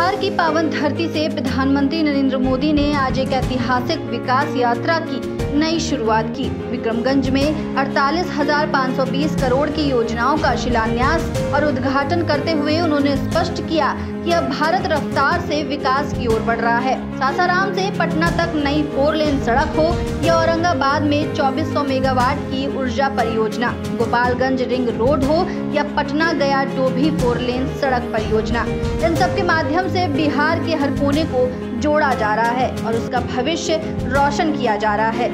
बिहार की पावन धरती से प्रधानमंत्री नरेंद्र मोदी ने आज एक ऐतिहासिक विकास यात्रा की नई शुरुआत की। विक्रमगंज में 48,520 करोड़ की योजनाओं का शिलान्यास और उद्घाटन करते हुए उन्होंने स्पष्ट किया कि अब भारत रफ्तार से विकास की ओर बढ़ रहा है। सासाराम से पटना तक नई 4 लेन सड़क हो या औरंगाबाद में 2400 मेगावाट की ऊर्जा परियोजना, गोपालगंज रिंग रोड हो या पटना गया डोभी 4 लेन सड़क परियोजना, इन सब के माध्यम से बिहार के हर कोने को जोड़ा जा रहा है और उसका भविष्य रोशन किया जा रहा है।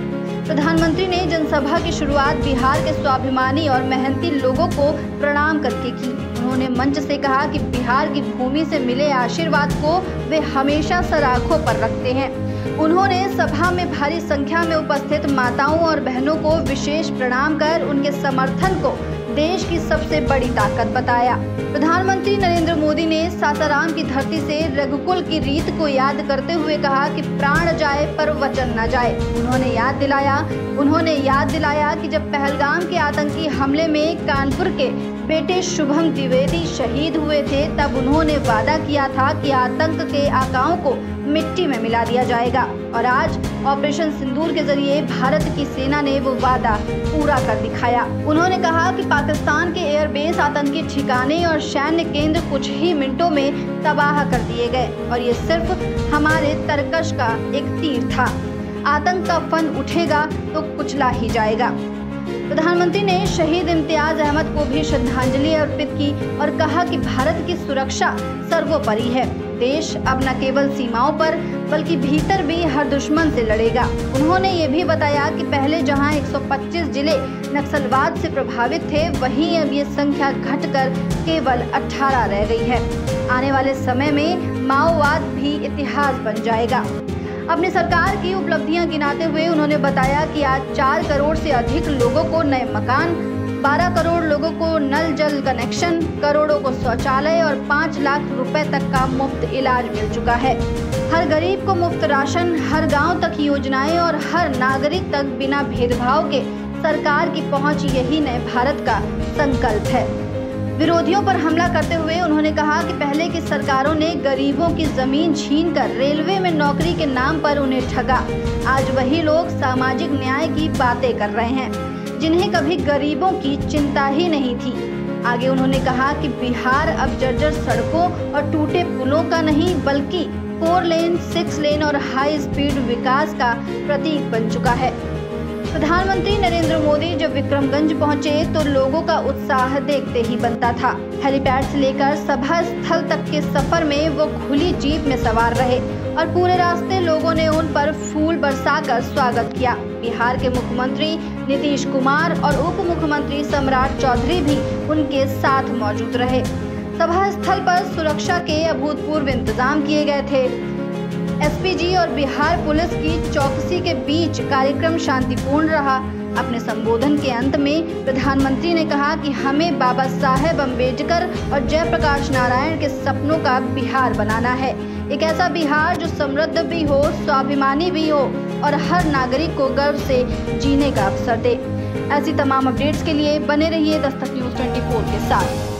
प्रधानमंत्री ने जनसभा की शुरुआत बिहार के स्वाभिमानी और मेहनती लोगों को प्रणाम करके की। उन्होंने मंच से कहा कि बिहार की भूमि से मिले आशीर्वाद को वे हमेशा सर आंखों पर रखते हैं। उन्होंने सभा में भारी संख्या में उपस्थित माताओं और बहनों को विशेष प्रणाम कर उनके समर्थन को देश की सबसे बड़ी ताकत बताया। प्रधानमंत्री नरेंद्र मोदी ने सासाराम की धरती से रघुकुल की रीत को याद करते हुए कहा कि प्राण जाए पर वचन न जाए। उन्होंने याद दिलाया कि जब पहलगाम के आतंकी हमले में कानपुर के बेटे शुभम द्विवेदी शहीद हुए थे, तब उन्होंने वादा किया था कि आतंक के आकाओं को मिट्टी में मिला दिया जाएगा और आज ऑपरेशन सिंदूर के जरिए भारत की सेना ने वो वादा पूरा कर दिखाया। उन्होंने कहा कि पाकिस्तान के एयरबेस, आतंकी ठिकाने और सैन्य केंद्र कुछ ही मिनटों में तबाह कर दिए गए और ये सिर्फ हमारे तरकश का एक तीर था। आतंक का फन उठेगा तो कुचला ही जाएगा। प्रधानमंत्री ने शहीद इम्तियाज अहमद को भी श्रद्धांजलि अर्पित की और कहा कि भारत की सुरक्षा सर्वोपरि है। देश अब न केवल सीमाओं पर बल्कि भीतर भी हर दुश्मन से लड़ेगा। उन्होंने ये भी बताया कि पहले जहां 125 जिले नक्सलवाद से प्रभावित थे, वहीं अब ये संख्या घटकर केवल 18 रह गई है। आने वाले समय में माओवाद भी इतिहास बन जाएगा। अपनी सरकार की उपलब्धियां गिनाते हुए उन्होंने बताया कि आज 4 करोड़ से अधिक लोगों को नए मकान, 12 करोड़ लोगों को नल जल कनेक्शन, करोड़ों को शौचालय और 5 लाख रुपए तक का मुफ्त इलाज मिल चुका है। हर गरीब को मुफ्त राशन, हर गांव तक योजनाएं और हर नागरिक तक बिना भेदभाव के सरकार की पहुंच, यही नए भारत का संकल्प है। विरोधियों पर हमला करते हुए उन्होंने कहा कि पहले की सरकारों ने गरीबों की जमीन छीनकर रेलवे में नौकरी के नाम पर उन्हें ठगा। आज वही लोग सामाजिक न्याय की बातें कर रहे हैं जिन्हें कभी गरीबों की चिंता ही नहीं थी। आगे उन्होंने कहा कि बिहार अब जर्जर सड़कों और टूटे पुलों का नहीं बल्कि 4 लेन, 6 लेन और हाई स्पीड विकास का प्रतीक बन चुका है। प्रधानमंत्री नरेंद्र मोदी जब विक्रमगंज पहुंचे तो लोगों का उत्साह देखते ही बनता था। हेलीपैड से लेकर सभा स्थल तक के सफर में वो खुली जीप में सवार रहे और पूरे रास्ते लोगों ने उन पर फूल बरसाकर स्वागत किया। बिहार के मुख्यमंत्री नीतीश कुमार और उप मुख्यमंत्री सम्राट चौधरी भी उनके साथ मौजूद रहे। सभा स्थल पर सुरक्षा के अभूतपूर्व इंतजाम किए गए थे। एसपीजी और बिहार पुलिस की चौकसी के बीच कार्यक्रम शांतिपूर्ण रहा। अपने संबोधन के अंत में प्रधानमंत्री ने कहा कि हमें बाबा साहेब अम्बेडकर और जयप्रकाश नारायण के सपनों का बिहार बनाना है। एक ऐसा बिहार जो समृद्ध भी हो, स्वाभिमानी भी हो और हर नागरिक को गर्व से जीने का अवसर दे। ऐसी तमाम अपडेट्स के लिए बने रहिए दस्तक न्यूज़ 24 के साथ।